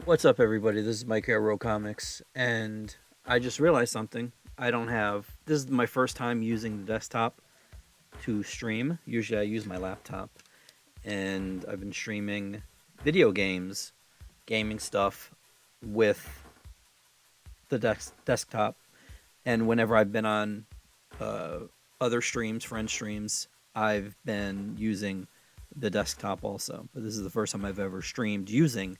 What's up, everybody? This is Mike Arrow Comics, and I just realized something. I don't have. This is my first time using the desktop to stream. Usually, I use my laptop, and I've been streaming video games, gaming stuff with the desktop. And whenever I've been on uh, other streams, friend streams, I've been using the desktop also. But this is the first time I've ever streamed using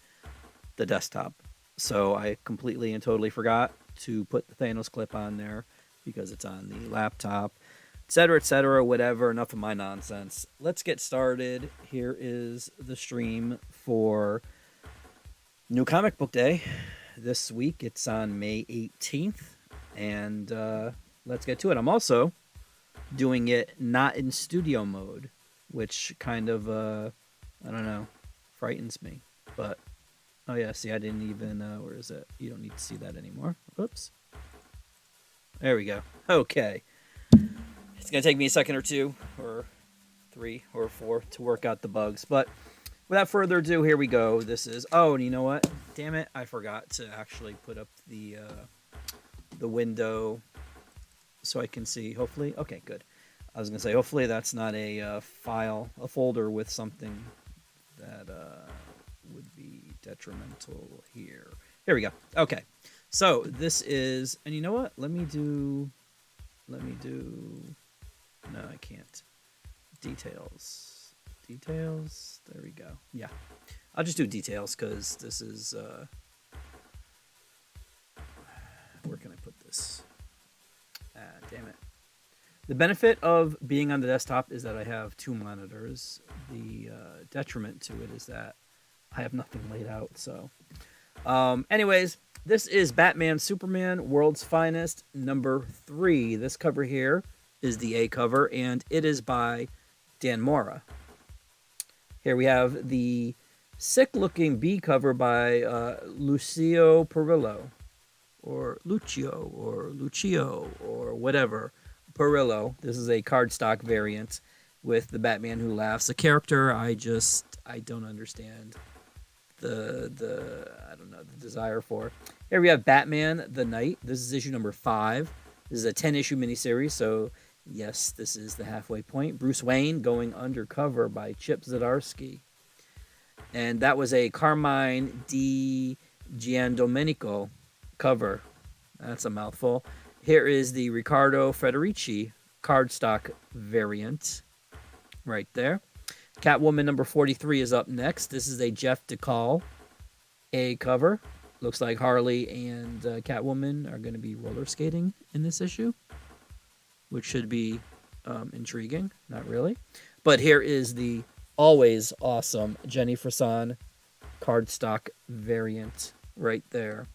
the desktop. So I completely and totally forgot to put the Thanos clip on there because it's on the laptop, etc., whatever. Enough of my nonsense. Let's get started. Here is the stream for New Comic Book Day. This week it's on May 18th, and let's get to it. I'm also doing it not in studio mode, which kind of, I don't know, frightens me. But oh yeah, see, I didn't even, where is it? You don't need to see that anymore. Oops. There we go. Okay. It's going to take me a second or two, or 3 or 4 to work out the bugs. But without further ado, here we go. This is, oh, and you know what? Damn it, I forgot to actually put up the window so I can see, hopefully. Okay, good. I was going to say, hopefully that's not a file, a folder with something that would be detrimental here. Here we go. Okay. So this is, and you know what? Let me do, no, I can't. Details. There we go. Yeah. I'll just do details because this is, where can I put this? Damn it. The benefit of being on the desktop is that I have 2 monitors. The detriment to it is that I have nothing laid out. So, anyways, this is Batman Superman World's Finest number 3. This cover here is the A cover, and it is by Dan Mora. Here we have the sick-looking B cover by Lucio Perillo, or Lucio, or whatever. Perillo. This is a cardstock variant with the Batman Who Laughs. A character I don't understand the desire for. Here we have Batman the Knight. This is issue number 5. This is a 10-issue miniseries, so yes, this is the halfway point. Bruce Wayne going undercover by Chip Zdarsky. And that was a Carmine Di Giandomenico cover. That's a mouthful. Here is the Riccardo Federici cardstock variant right there. Catwoman number 43 is up next. This is a Jeff DeCall A cover. Looks like Harley and Catwoman are going to be roller skating in this issue, which should be intriguing. Not really. But here is the always awesome Jenny Frison cardstock variant right there.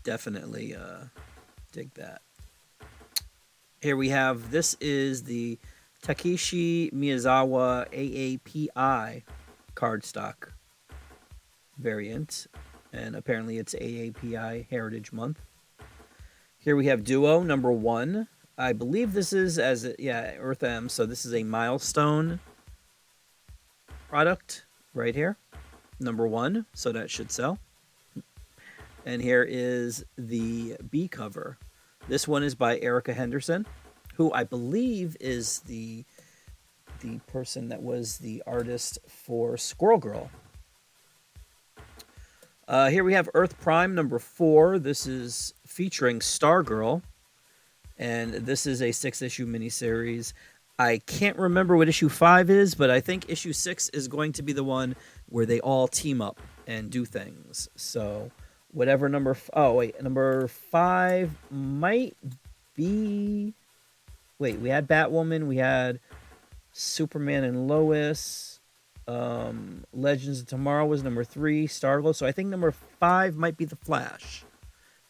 Definitely dig that. Here we have, this is the Takeshi Miyazawa AAPI cardstock variant, and apparently it's AAPI Heritage Month. Here we have Duo number 1. I believe this is Earth M, so this is a milestone product right here, number 1, so that should sell. And here is the B cover. This one is by Erica Henderson, who I believe is the person that was the artist for Squirrel Girl. Here we have Earth Prime number 4. This is featuring Stargirl, and this is a 6-issue miniseries. I can't remember what issue 5 is, but I think issue 6 is going to be the one where they all team up and do things. So whatever number 5 might be. Wait, we had Batwoman, we had Superman and Lois. Legends of Tomorrow was number 3, Stargirl. So I think number 5 might be the Flash.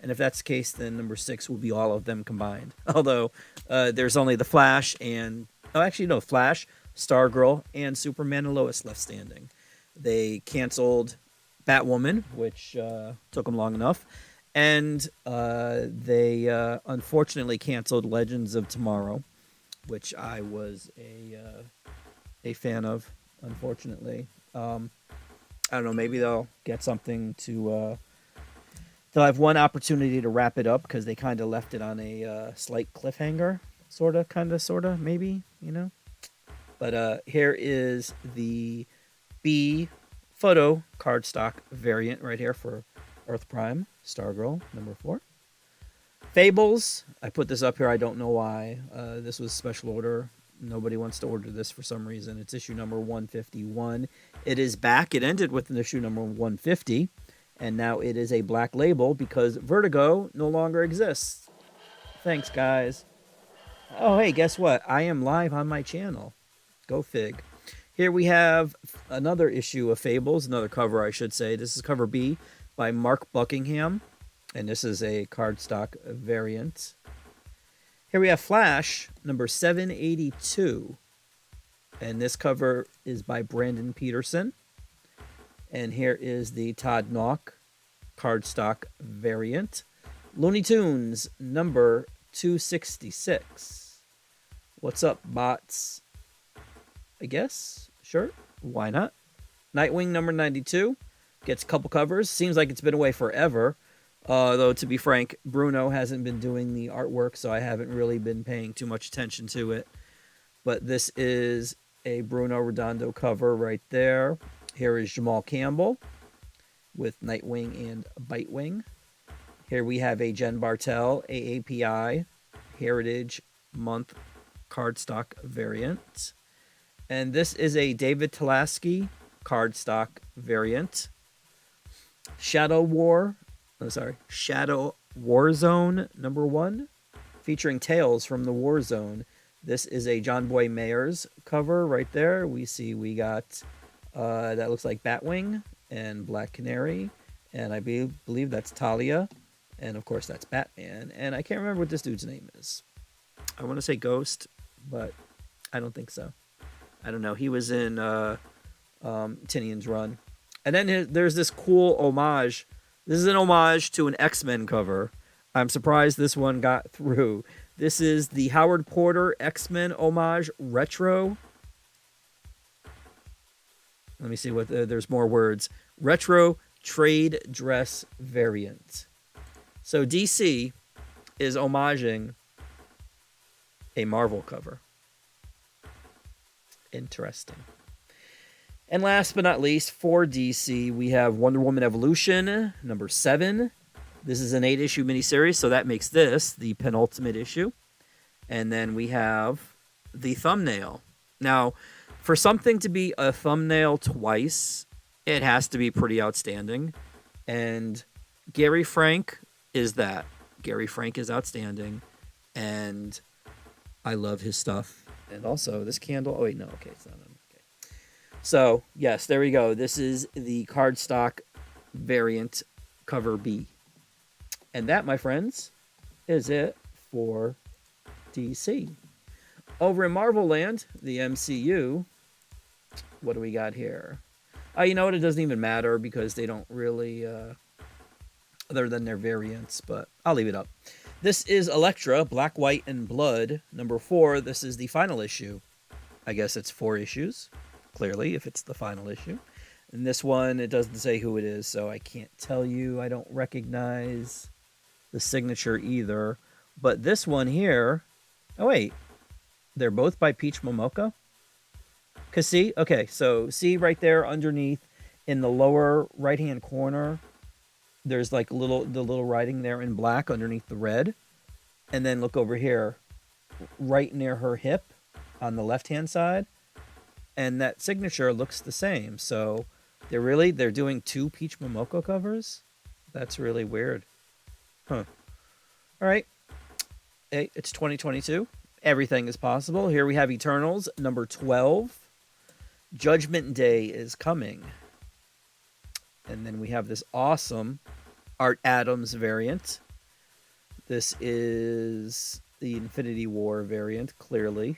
And if that's the case, then number 6 will be all of them combined. Although there's only the Flash and Flash, Stargirl, and Superman and Lois left standing. They canceled Batwoman, which took them long enough, and they unfortunately canceled Legends of Tomorrow, which I was a fan of, unfortunately. I don't know, maybe they'll get something to they'll have one opportunity to wrap it up because they kind of left it on a slight cliffhanger, sort of, maybe, you know. But here is the B photo cardstock variant right here for Earth Prime Stargirl number 4. Fables, I put this up here. I don't know why. This was special order. Nobody wants to order this for some reason. It's issue number 151. It is back. It ended with an issue number 150. And now it is a black label because Vertigo no longer exists. Thanks, guys. Oh, hey, guess what? I am live on my channel. Go fig. Here we have another issue of Fables, another cover, I should say. This is cover B by Mark Buckingham. And this is a cardstock variant. Here we have Flash, number 782. And this cover is by Brandon Peterson. And here is the Todd Nauck cardstock variant. Looney Tunes, number 266. What's up, bots? I guess. Sure. Why not? Nightwing, number 92. Gets a couple covers. Seems like it's been away forever. Though, to be frank, Bruno hasn't been doing the artwork, so I haven't really been paying too much attention to it. But this is a Bruno Redondo cover right there. Here is Jamal Campbell with Nightwing and Bitewing. Here we have a Jen Bartel AAPI Heritage Month cardstock variant. And this is a David Talaski cardstock variant. Shadow Warzone number 1, featuring Tales from the Warzone. This is a John Boy Mayers cover right there. We got that looks like Batwing and Black Canary, and I believe that's Talia, and of course that's Batman. And I can't remember what this dude's name is. I want to say Ghost, but I don't think so. I don't know. He was in Tinian's run. And then there's this cool homage. This is an homage to an X-Men cover. I'm surprised this one got through. This is the Howard Porter X-Men homage retro. Let me see what there's more words. Retro trade dress variant. So DC is homaging a Marvel cover. Interesting. And last but not least, for DC, we have Wonder Woman Evolution, number 7. This is an 8-issue miniseries, so that makes this the penultimate issue. And then we have the thumbnail. Now, for something to be a thumbnail twice, it has to be pretty outstanding. And Gary Frank is that. Gary Frank is outstanding. And I love his stuff. And also, this candle... Oh, wait, no. Okay, it's not on. Okay. So, yes, there we go. This is the cardstock variant cover B. And that, my friends, is it for DC. Over in Marvel Land, the MCU, what do we got here? You know what? It doesn't even matter because they don't really, other than their variants, but I'll leave it up. This is Elektra, Black, White, and Blood, number 4. This is the final issue. I guess it's 4 issues, clearly, if it's the final issue. And this one, it doesn't say who it is, so I can't tell you. I don't recognize the signature either. But this one here... Oh, wait. They're both by Peach Momoko? Because see? Okay, so see right there underneath in the lower right-hand corner... There's like the little writing there in black underneath the red. And then look over here, right near her hip on the left-hand side. And that signature looks the same. So they're doing 2 Peach Momoko covers? That's really weird. Huh. All right. Hey, it's 2022. Everything is possible. Here we have Eternals, number 12. Judgment Day is coming. And then we have this awesome Art Adams variant. This is the Infinity War variant, clearly.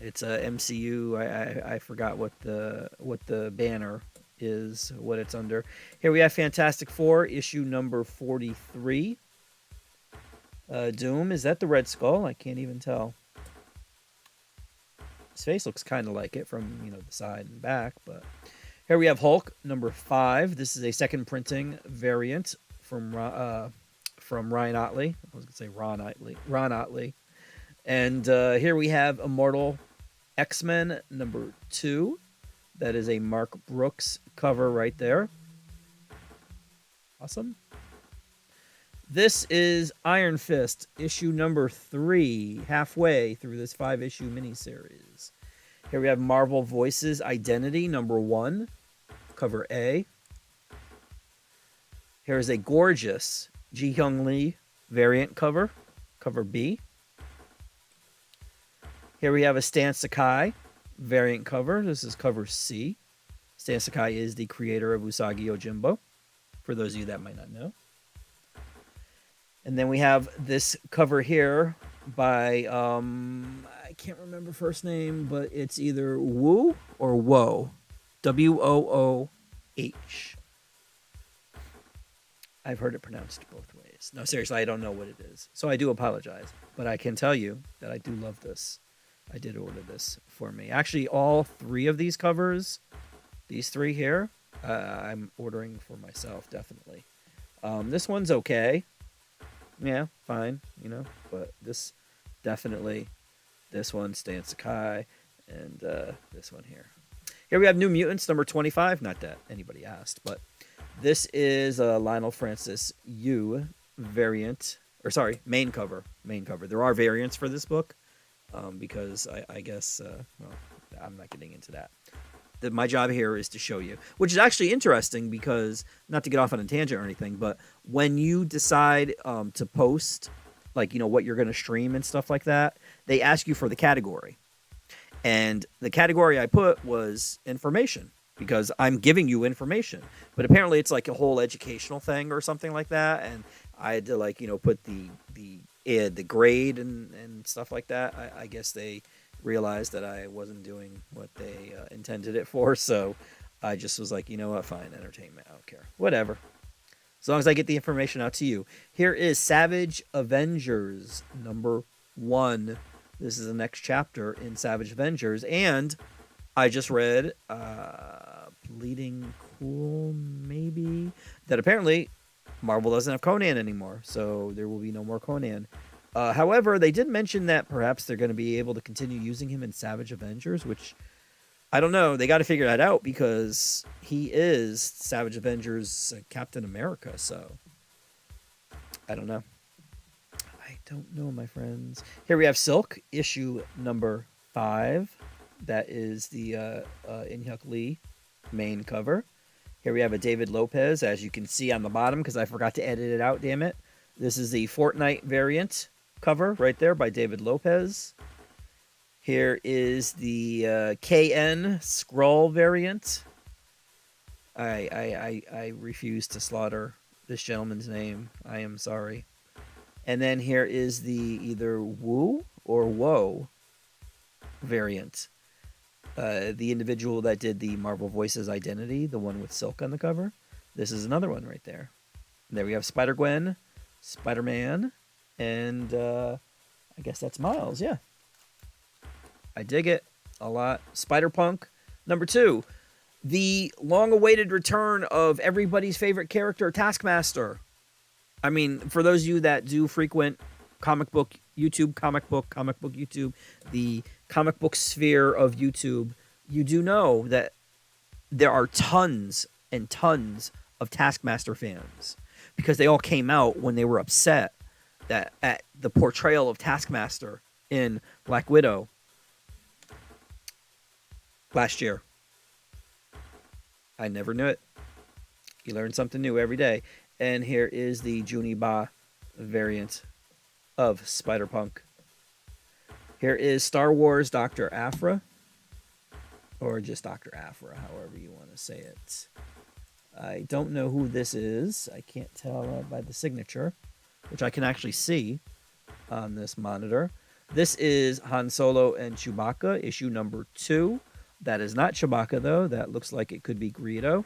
It's a MCU. I forgot what the banner is, what it's under. Here we have Fantastic Four, issue number 43. Doom, is that the Red Skull? I can't even tell. His face looks kind of like it from, you know, the side and back. But here we have Hulk number 5. This is a second printing variant from Ryan Otley. I was going to say Ron Otley. And here we have Immortal X-Men number 2. That is a Mark Brooks cover right there. Awesome. This is Iron Fist, issue number 3, halfway through this 5-issue miniseries. Here we have Marvel Voices Identity number 1, cover A. Here is a gorgeous Ji Hyung Lee variant cover, cover B. Here we have a Stan Sakai variant cover. This is cover C. Stan Sakai is the creator of Usagi Yojimbo, for those of you that might not know. And then we have this cover here by, I can't remember first name, but it's either Woo or Woh. W-O-O-H. I've heard it pronounced both ways. No, seriously, I don't know what it is. So I do apologize. But I can tell you that I do love this. I did order this for me. Actually, all 3 of these covers, these 3 here, I'm ordering for myself, definitely. This one's okay. Yeah, fine, you know. But this, definitely, this one, Stan Sakai, and this one here. Here we have New Mutants number 25. Not that anybody asked, but this is a Lionel Francis Yu variant, or sorry, main cover. Main cover. There are variants for this book, because I guess, well, I'm not getting into that. My job here is to show you, which is actually interesting because, not to get off on a tangent or anything, but when you decide to post, like, you know, what you're going to stream and stuff like that, they ask you for the category. And the category I put was information, because I'm giving you information. But apparently it's like a whole educational thing or something like that. And I had to, like, you know, put the grade and stuff like that. I guess they realized that I wasn't doing what they intended it for. So I just was like, you know what, fine, entertainment, I don't care. Whatever. As long as I get the information out to you. Here is Savage Avengers number 1. This is the next chapter in Savage Avengers. And I just read Bleeding Cool, maybe, that apparently Marvel doesn't have Conan anymore. So there will be no more Conan. However, they did mention that perhaps they're going to be able to continue using him in Savage Avengers, which, I don't know. They got to figure that out because he is Savage Avengers Captain America. So, I don't know. I don't know, my friends. Here we have Silk, issue number 5. That is the In-Hyuk Lee main cover. Here we have a David Lopez, as you can see on the bottom, because I forgot to edit it out, damn it. This is the Fortnite variant cover right there by David Lopez. Here is the KN Skrull variant. I refuse to slaughter this gentleman's name. I am sorry. And then here is the either Woo or Woh variant. The individual that did the Marvel Voices Identity, the one with Silk on the cover. This is another one right there. And there we have Spider-Gwen, Spider-Man, and I guess that's Miles, yeah. I dig it a lot. Spider-Punk, number 2. The long-awaited return of everybody's favorite character, Taskmaster. I mean, for those of you that do frequent comic book YouTube, the comic book sphere of YouTube, you do know that there are tons and tons of Taskmaster fans, because they all came out when they were upset that at the portrayal of Taskmaster in Black Widow last year. I never knew it. You learn something new every day. And here is the Juniba variant of Spider-Punk. Here is Star Wars Dr. Aphra, or just Dr. Aphra, however you want to say it. I don't know who this is. I can't tell by the signature, which I can actually see on this monitor. This is Han Solo and Chewbacca, issue number 2. That is not Chewbacca, though. That looks like it could be Greedo.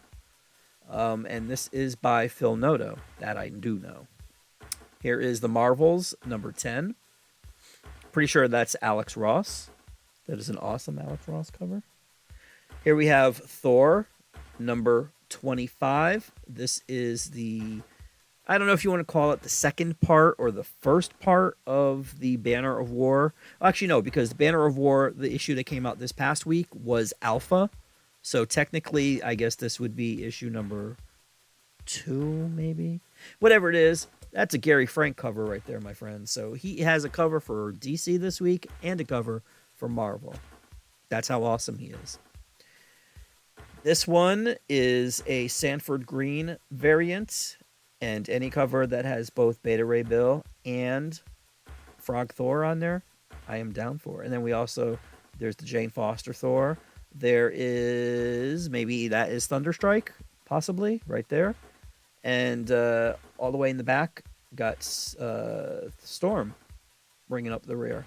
And this is by Phil Noto. That I do know. Here is The Marvels, number 10. Pretty sure that's Alex Ross. That is an awesome Alex Ross cover. Here we have Thor number 25. This is the, I don't know if you want to call it the second part or the first part of the Banner of War. Actually, no, because the Banner of War, the issue that came out this past week, was Alpha. So technically, I guess this would be issue number 2, maybe? Whatever it is, that's a Gary Frank cover right there, my friends. So he has a cover for DC this week and a cover for Marvel. That's how awesome he is. This one is a Sanford Green variant, and any cover that has both Beta Ray Bill and Frog Thor on there, I am down for. And then we also, there's the Jane Foster Thor. There is, maybe that is Thunderstrike, possibly, right there. And all the way in the back, got Storm bringing up the rear.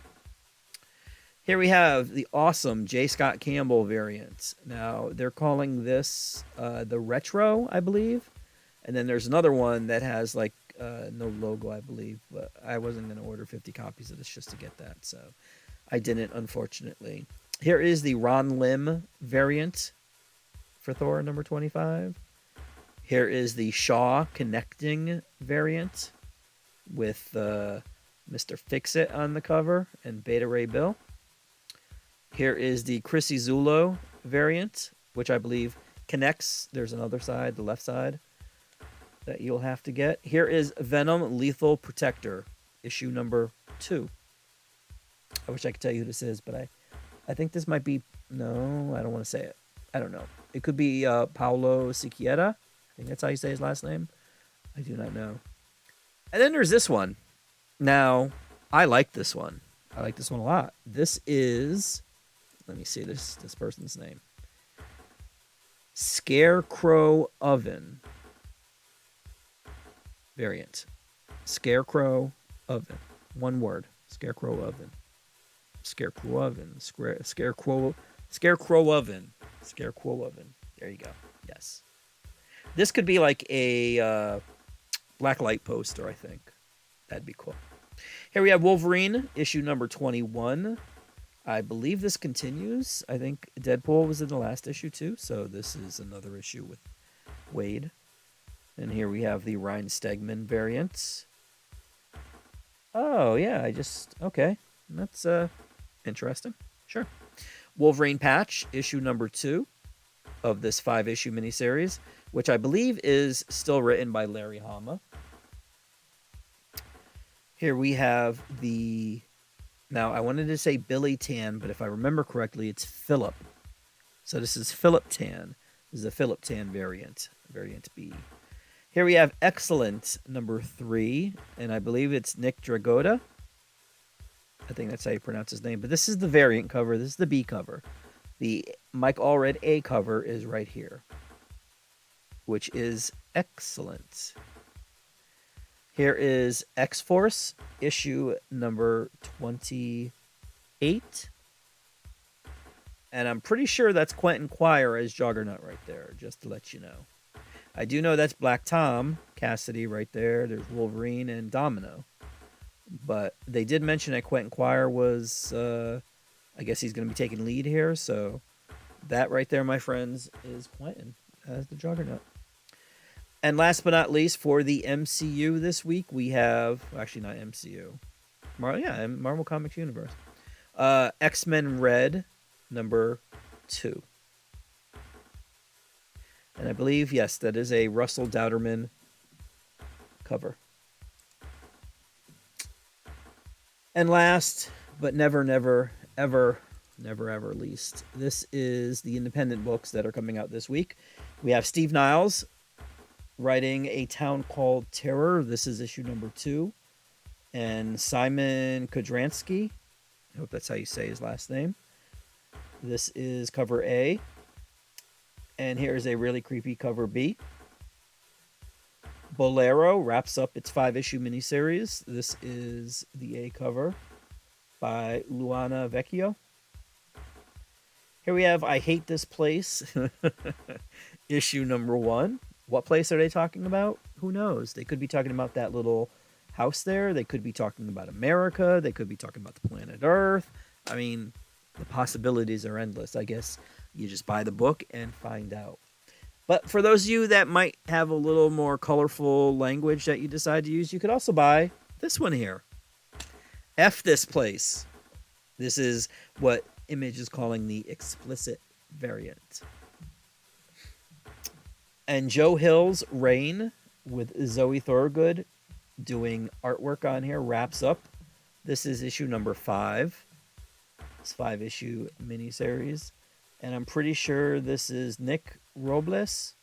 Here we have the awesome J. Scott Campbell variant. Now, they're calling this the Retro, I believe. And then there's another one that has, like, no logo, I believe. But I wasn't going to order 50 copies of this just to get that. So I didn't, unfortunately. Here is the Ron Lim variant for Thor number 25. Here is the Shaw Connecting variant with Mr. Fix-It on the cover and Beta Ray Bill. Here is the Chrissy Zulo variant, which I believe connects. There's another side, the left side, that you'll have to get. Here is Venom Lethal Protector, issue number 2. I wish I could tell you who this is, but I think this might be... No, I don't want to say it. I don't know. It could be Paolo Siquiera. I think that's how you say his last name. I do not know. And then there's this one. Now, I like this one. I like this one a lot. This is... Let me see this person's name. Scarecrow Oven variant. Scarecrow Oven. One word. Scarecrow Oven. Scarecrow Oven. Scarecrow Oven. Scarecrow Oven. There you go. Yes. This could be like a black light poster, I think. That'd be cool. Here we have Wolverine, issue number 21. I believe this continues. I think Deadpool was in the last issue too, so this is another issue with Wade. And here we have the Ryan Stegman variants. Oh, yeah, okay. That's interesting. Sure. Wolverine patch, issue number 2 of this 5-issue miniseries, which I believe is still written by Larry Hama. Here we have the... Now, I wanted to say Billy Tan, but if I remember correctly, it's Philip. So this is Philip Tan. This is a Philip Tan variant, variant B. Here we have Excellent number 3, and I believe it's Nick Dragotta. I think that's how you pronounce his name. But this is the variant cover. This is the B cover. The Mike Allred A cover is right here, which is excellent. Here is X-Force, issue number 28. And I'm pretty sure that's Quentin Quire as Juggernaut right there, just to let you know. I do know that's Black Tom, Cassidy right there. There's Wolverine and Domino. But they did mention that Quentin Quire was, I guess he's going to be taking lead here. So that right there, my friends, is Quentin as the Juggernaut. And last but not least, for the MCU this week, we have... Actually, not MCU. Marvel Comics Universe. X-Men Red, number 2. And I believe, yes, that is a Russell Dowderman cover. And last, but never least, this is the independent books that are coming out this week. We have Steve Niles writing A Town Called Terror. This is issue number 2. And Simon Kodransky, I hope that's how you say his last name. This is cover A. And here's a really creepy cover B. Bolero wraps up its 5-issue miniseries. This is the A cover by Luana Vecchio. Here we have I Hate This Place, issue number 1. What place are they talking about? Who knows? They could be talking about that little house there. They could be talking about America. They could be talking about the planet Earth. I mean, The possibilities are endless. I guess you just buy the book and find out. But for those of you that might have a little more colorful language that you decide to use, you could also buy this one here. F this place. This is what Image is calling the explicit variant. And Joe Hill's Reign with Zoe Thorogood doing artwork on here wraps up. This is issue number 5. It's 5-issue miniseries. And I'm pretty sure this is Nick Robles.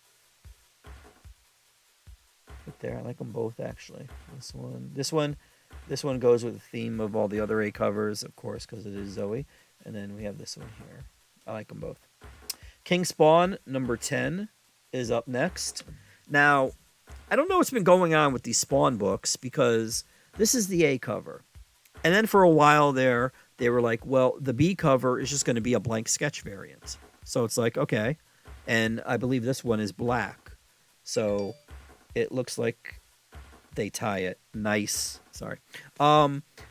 Right there, I like them both actually. This one goes with the theme of all the other A covers, of course, because it is Zoe. And then we have this one here. I like them both. King Spawn number 10 is up next. Now, I don't know what's been going on with these Spawn books because this is the A cover. And then for a while there, they were like, well, the B cover is just going to be a blank sketch variant. So it's like, okay. And I believe this one is black. So it looks like they tie it. Nice. Sorry.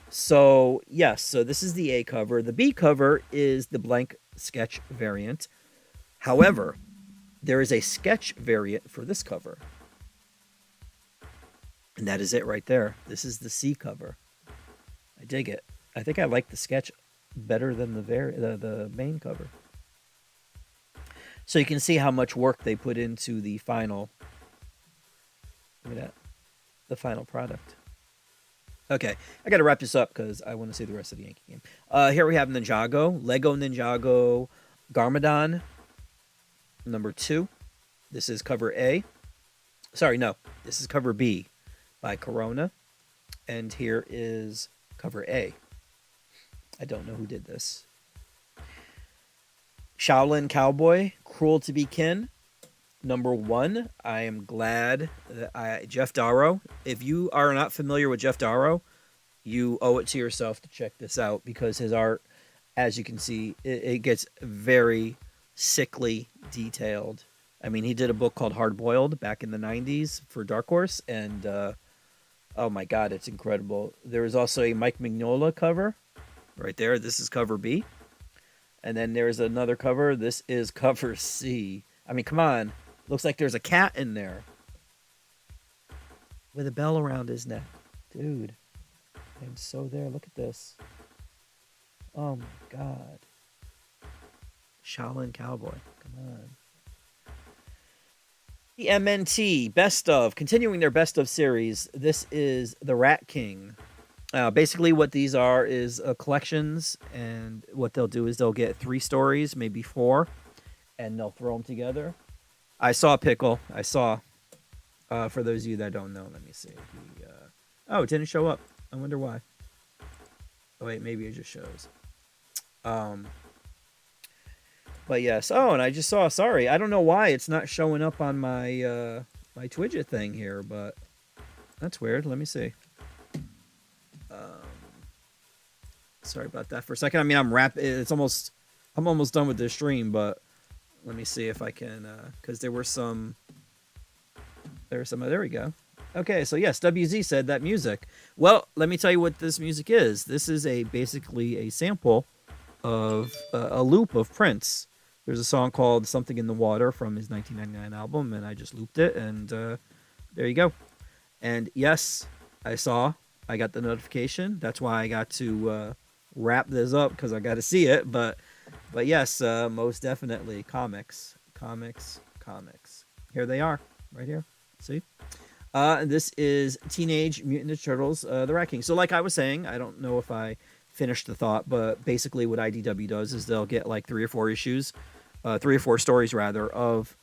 So, yes. So this is the A cover. The B cover is the blank sketch variant. However, there is a sketch variant for this cover. And that is it right there. This is the C cover. I dig it. I think I like the sketch better than the main cover. So you can see how much work they put into the final. Look at that. The final product. Okay, I got to wrap this up because I want to see the rest of the Yankee game. Here we have Ninjago, Lego Ninjago Garmadon, number 2. This is cover A. Sorry, no. This is cover B by Corona. And here is cover A. I don't know who did this. Shaolin Cowboy, Cruel to Be Kin, number 1. I am glad that Jeff Darrow. If you are not familiar with Jeff Darrow, you owe it to yourself to check this out because his art, as you can see, it gets very sickly detailed. I mean, he did a book called Hard Boiled back in the 90s for Dark Horse, and oh my God, it's incredible. There is also a Mike Mignola cover right there. This is cover B. And then there's another cover. This is cover C. I mean, come on. Looks like there's a cat in there with a bell around his neck. Dude, I'm so there. Look at this. Oh my God. Shaolin Cowboy. Come on. The MNT Best of, continuing their Best of series. This is the Rat King. Basically what these are is collections, and what they'll do is they'll get 3 stories, maybe 4, and they'll throw them together. I saw Pickle. I saw. For those of you that don't know, let me see. Oh, it didn't show up. I wonder why. Oh, wait, maybe it just shows. But yes. Oh, and I just saw. Sorry, I don't know why it's not showing up on my my Twidget thing here, but that's weird. Let me see. Sorry about that for a second. I mean, I'm almost done with this stream, but let me see if I can, because there some, there we go. Okay, so yes, WZ said that music. Well, let me tell you what this music is. This is basically a sample of a loop of Prince. There's a song called Something in the Water from his 1999 album, and I just looped it, and there you go. And yes, I got the notification. That's why I got to wrap this up, because I got to see it. But yes, most definitely comics. Here they are, right here. See? This is Teenage Mutant Ninja Turtles, the Rat King. So like I was saying, I don't know if I finished the thought, but basically what IDW does is they'll get like 3 or 4 issues, 3 or 4 stories rather, of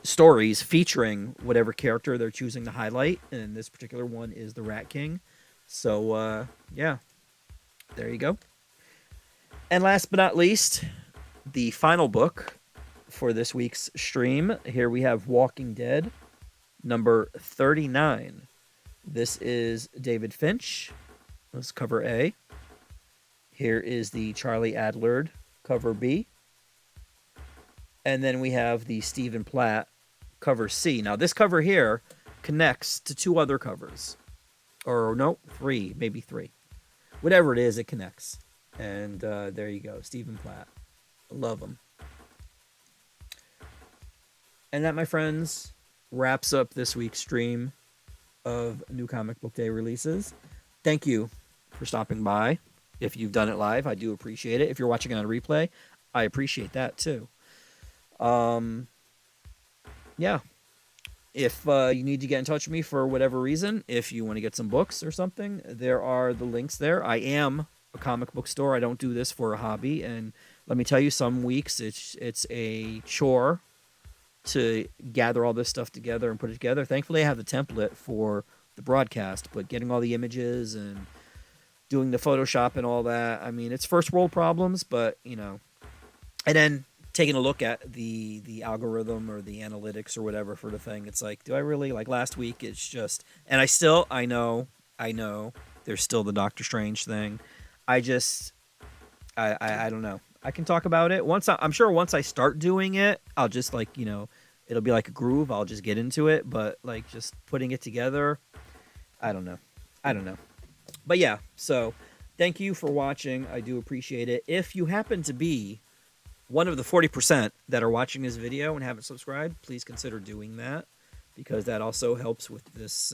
stories featuring whatever character they're choosing to highlight, and this particular one is the Rat King. So yeah, there you go. And last but not least, the final book for this week's stream. Here we have Walking Dead number 39. This is David Finch. Let's cover A. Here is the Charlie Adlard cover B. And then we have the Stephen Platt cover C. Now this cover here connects to 2 other covers. Or no, 3, maybe 3. Whatever it is, it connects. And there you go, Stephen Platt. Love him. And that, my friends, wraps up this week's stream of New Comic Book Day releases. Thank you for stopping by. If you've done it live, I do appreciate it. If you're watching on a replay, I appreciate that too. Yeah. If you need to get in touch with me for whatever reason, if you want to get some books or something, there are the links there. I am a comic book store. I don't do this for a hobby, and let me tell you, some weeks it's a chore to gather all this stuff together and put it together. Thankfully, I have the template for the broadcast, but getting all the images and doing the Photoshop and all that, I mean, it's first world problems, but, you know. And then taking a look at the algorithm or the analytics or whatever for the thing, it's like, do I really, like last week, it's just, and I know, there's still the Doctor Strange thing. I don't know. I can talk about it. I'm sure once I start doing it, I'll just, like, you know, it'll be like a groove. I'll just get into it, but like just putting it together, I don't know. But yeah, so thank you for watching. I do appreciate it. If you happen to be one of the 40% that are watching this video and haven't subscribed, please consider doing that, because that also helps with this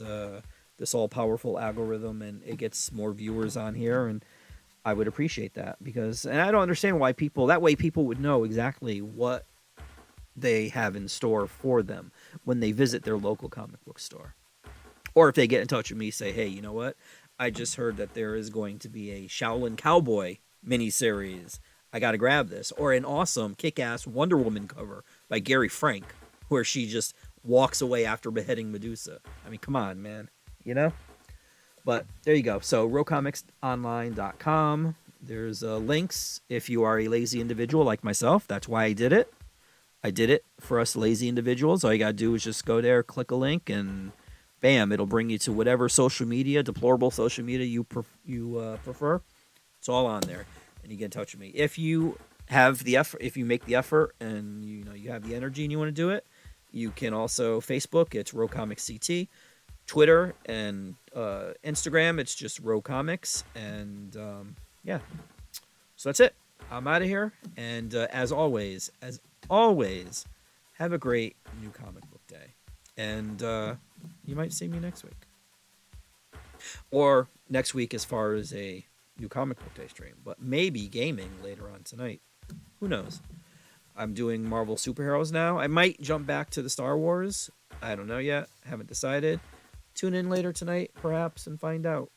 this all-powerful algorithm, and it gets more viewers on here, and I would appreciate that, because, and I don't understand why people, that way people would know exactly what they have in store for them when they visit their local comic book store. Or if they get in touch with me, say, hey, you know what? I just heard that there is going to be a Shaolin Cowboy miniseries. I got to grab this. Or an awesome kick-ass Wonder Woman cover by Gary Frank, where she just walks away after beheading Medusa. I mean, come on, man. You know? But there you go. So, rocomicsonline.com. There's links if you are a lazy individual like myself. That's why I did it. I did it for us lazy individuals. All you got to do is just go there, click a link, and bam, it'll bring you to whatever social media, deplorable social media you prefer. It's all on there, and you get in touch with me. If you have the effort, if you make the effort, and you have the energy and you want to do it, you can also Facebook. It's RoComicsCT. Twitter and Instagram, it's just RoComics. And yeah, so that's it. I'm out of here. And as always, have a great New Comic Book Day. And you might see me next week. Or next week as far as a New Comic Book Day stream. But maybe gaming later on tonight. Who knows? I'm doing Marvel superheroes now. I might jump back to the Star Wars. I don't know yet. Haven't decided. Tune in later tonight, perhaps, and find out.